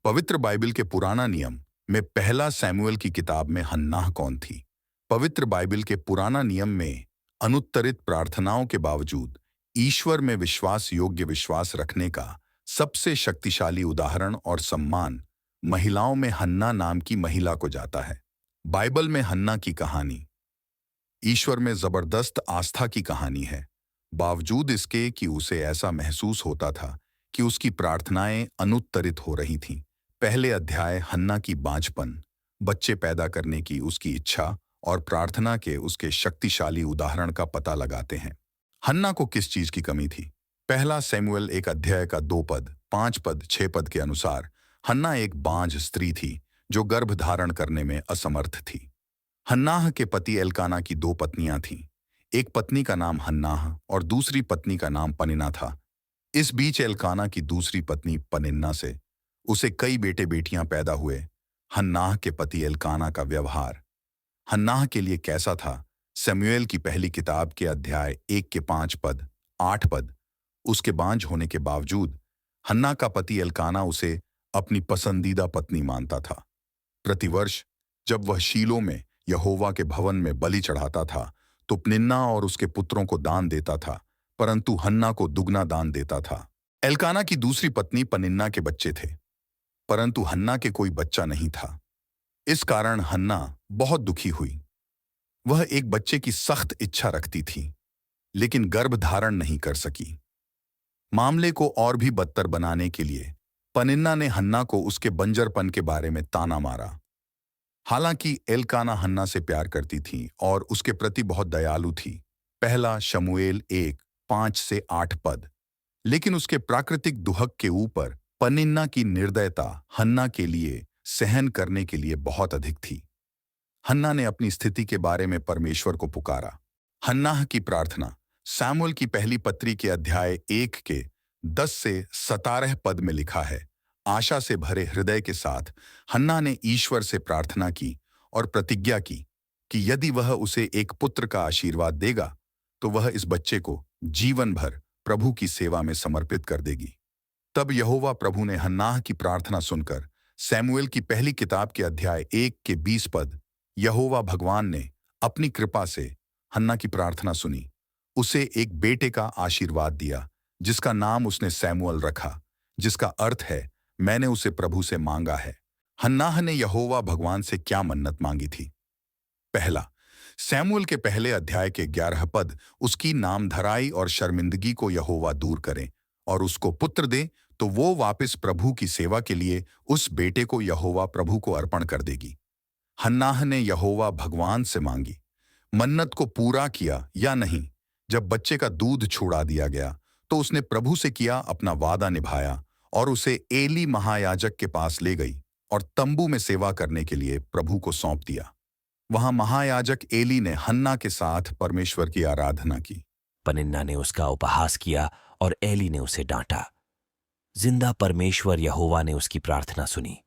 पवित्र बाइबल के पुराना नियम में पहला सैमुएल की किताब में हन्नाह कौन थी? पवित्र बाइबल के पुराना नियम में अनुत्तरित प्रार्थनाओं के बावजूद ईश्वर में विश्वास योग्य विश्वास रखने का सबसे शक्तिशाली उदाहरण और सम्मान महिलाओं में हन्ना नाम की महिला को जाता है। बाइबल में हन्ना की कहानी ईश्वर में जबरदस्त आस्था की कहानी है, बावजूद इसके कि उसे ऐसा महसूस होता था कि उसकी प्रार्थनाएं अनुत्तरित हो रही थीं। पहले अध्याय हन्ना की बांझपन, बच्चे पैदा करने की उसकी इच्छा और प्रार्थना के उसके शक्तिशाली उदाहरण का पता लगाते हैं। हन्ना को किस चीज की कमी थी? पहला सैमुएल 1 अध्याय का 2 पद, 5 पद, 6 पद के अनुसार हन्ना एक बांझ स्त्री थी जो गर्भ धारण करने में असमर्थ थी। हन्नाह के पति एल्काना की 2 पत्नियां थीं। एक पत्नी का नाम हन्नाह और दूसरी पत्नी का नाम पनिन्ना था। इस बीच एल्काना की दूसरी पत्नी पनिन्ना से उसे कई बेटे बेटियां पैदा हुए। हन्नाह के पति एल्काना का व्यवहार हन्नाह के लिए कैसा था? शमूएल की पहली किताब के अध्याय 1 के 5 पद, 8 पद। उसके बांझ होने के बावजूद हन्ना का पति एल्काना उसे अपनी पसंदीदा पत्नी मानता था। प्रतिवर्ष जब वह शीलो में यहोवा के भवन में बलि चढ़ाता था तो पनिन्ना और उसके पुत्रों को दान देता था, परंतु हन्ना को दुगना दान देता था। एल्काना की दूसरी पत्नी पनिन्ना के बच्चे थे, परंतु हन्ना के कोई बच्चा नहीं था। इस कारण हन्ना बहुत दुखी हुई। वह एक बच्चे की सख्त इच्छा रखती थी, लेकिन गर्भ धारण नहीं कर सकी। मामले को और भी बदतर बनाने के लिए पनिन्ना ने हन्ना को उसके बंजरपन के बारे में ताना मारा। हालांकि एल्काना हन्ना से प्यार करती थी और उसके प्रति बहुत दयालु थी। पहला शमूएल 1, 5 से 8 पद। लेकिन उसके प्राकृतिक दुहक के ऊपर पनिन्ना की निर्दयता हन्ना के लिए सहन करने के लिए बहुत अधिक थी। हन्ना ने अपनी स्थिति के बारे में परमेश्वर को पुकारा। हन्नाह की प्रार्थना शमूएल की पहली पत्री के अध्याय 1 के 10 से 17 पद में लिखा है। आशा से भरे हृदय के साथ हन्ना ने ईश्वर से प्रार्थना की और प्रतिज्ञा की कि यदि वह उसे एक पुत्र का आशीर्वाद देगा तो वह इस बच्चे को जीवन भर प्रभु की सेवा में समर्पित कर देगी। तब यहोवा प्रभु ने हन्नाह की प्रार्थना सुनकर शमूएल की पहली किताब के अध्याय 1 के 20 पद, यहोवा भगवान ने अपनी कृपा से हन्ना की प्रार्थना सुनी, उसे एक बेटे का आशीर्वाद दिया जिसका नाम उसने शमूएल रखा, जिसका अर्थ है मैंने उसे प्रभु से मांगा है। हन्नाह ने यहोवा भगवान से क्या मन्नत मांगी थी? पहला, शमूएल के पहले अध्याय के 11 पद, उसकी नामधराई और शर्मिंदगी को यहोवा दूर करे और उसको पुत्र दे तो वो वापस प्रभु की सेवा के लिए उस बेटे को यहोवा प्रभु को अर्पण कर देगी। हन्नाह ने यहोवा भगवान से मांगी। मन्नत को पूरा किया या नहीं? जब बच्चे का दूध छुड़ा दिया गया तो उसने प्रभु से किया अपना वादा निभाया और उसे एली महायाजक के पास ले गई और तंबू में सेवा करने के लिए प्रभु को सौंप दिया। वहां महायाजक एली ने हन्ना के साथ परमेश्वर की आराधना की। पनिन्ना ने उसका उपहास किया और एली ने उसे डांटा। जिंदा परमेश्वर यहोवा ने उसकी प्रार्थना सुनी।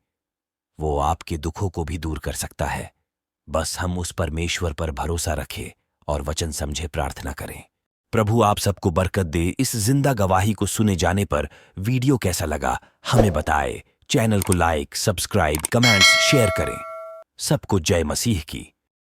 वो आपके दुखों को भी दूर कर सकता है। बस हम उस परमेश्वर पर भरोसा रखें और वचन समझे प्रार्थना करें। प्रभु आप सबको बरकत दे। इस जिंदा गवाही को सुने जाने पर वीडियो कैसा लगा हमें बताएं। चैनल को लाइक, सब्सक्राइब, कमेंट्स, शेयर करें। सबको जय मसीह की।